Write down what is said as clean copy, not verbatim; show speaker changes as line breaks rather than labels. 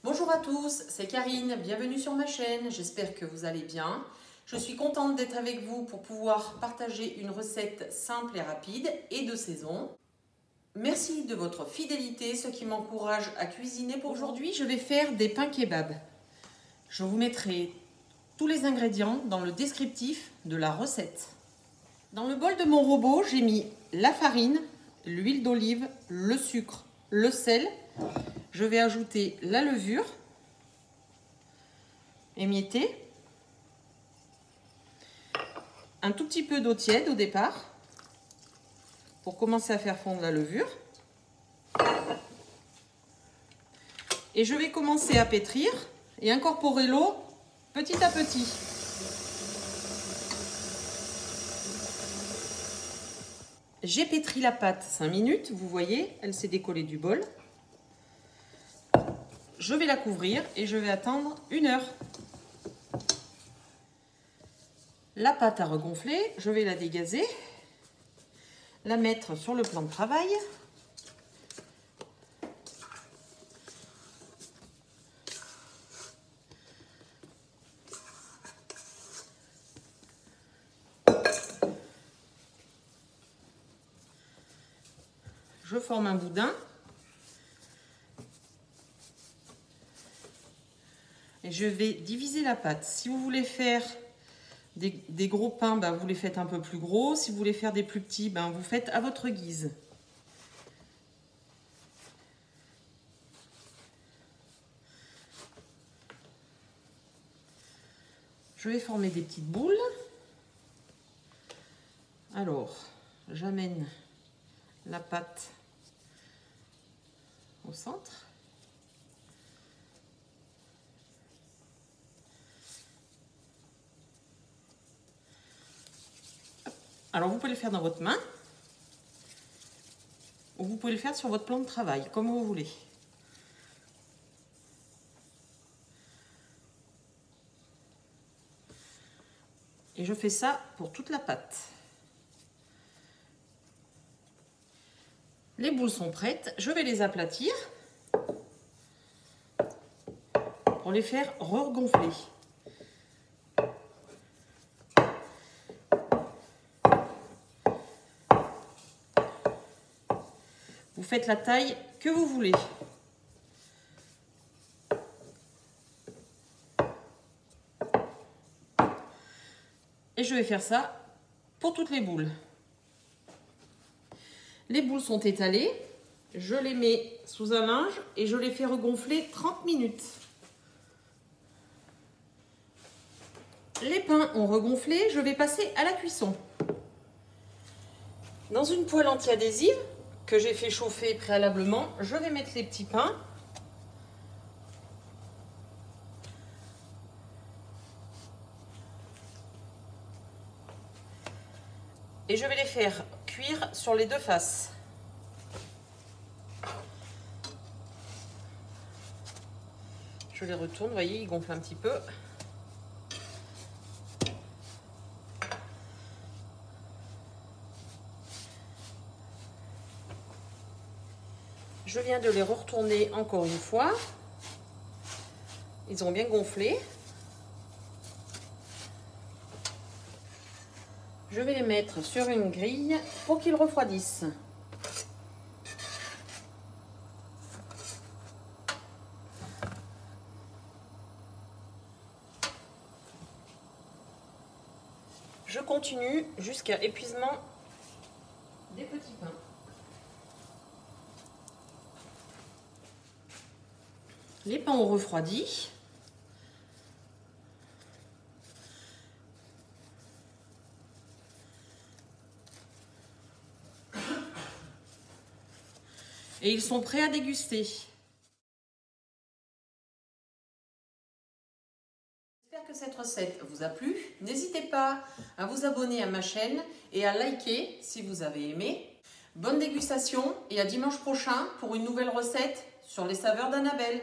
Bonjour à tous, c'est Karine, bienvenue sur ma chaîne, j'espère que vous allez bien. Je suis contente d'être avec vous pour pouvoir partager une recette simple et rapide et de saison. Merci de votre fidélité, ce qui m'encourage à cuisiner pour aujourd'hui. Je vais faire des pains kebab. Je vous mettrai tous les ingrédients dans le descriptif de la recette. Dans le bol de mon robot, j'ai mis la farine, l'huile d'olive, le sucre, le sel. Je vais ajouter la levure émiettée, un tout petit peu d'eau tiède au départ pour commencer à faire fondre la levure. Et je vais commencer à pétrir et incorporer l'eau petit à petit. J'ai pétri la pâte 5 minutes, vous voyez, elle s'est décollée du bol. Je vais la couvrir et je vais attendre 1 heure. La pâte a regonflé, je vais la dégazer, la mettre sur le plan de travail. Je forme un boudin. Et je vais diviser la pâte. Si vous voulez faire des gros pains, ben vous les faites un peu plus gros. Si vous voulez faire des plus petits, ben vous faites à votre guise. Je vais former des petites boules. Alors, j'amène la pâte au centre. Alors, vous pouvez le faire dans votre main ou vous pouvez le faire sur votre plan de travail, comme vous voulez. Et je fais ça pour toute la pâte. Les boules sont prêtes, je vais les aplatir pour les faire regonfler. Vous faites la taille que vous voulez. Et je vais faire ça pour toutes les boules. Les boules sont étalées, je les mets sous un linge et je les fais regonfler 30 minutes. Les pains ont regonflé, je vais passer à la cuisson. Dans une poêle anti-adhésive que j'ai fait chauffer préalablement, je vais mettre les petits pains. Et je vais les faire cuire sur les deux faces. Je les retourne, vous voyez, ils gonflent un petit peu. Je viens de les retourner encore une fois. Ils ont bien gonflé. Je vais les mettre sur une grille pour qu'ils refroidissent. Je continue jusqu'à épuisement des petits pains. Les pains ont refroidi. Et ils sont prêts à déguster. J'espère que cette recette vous a plu. N'hésitez pas à vous abonner à ma chaîne et à liker si vous avez aimé. Bonne dégustation et à dimanche prochain pour une nouvelle recette sur les saveurs d'Annabelle.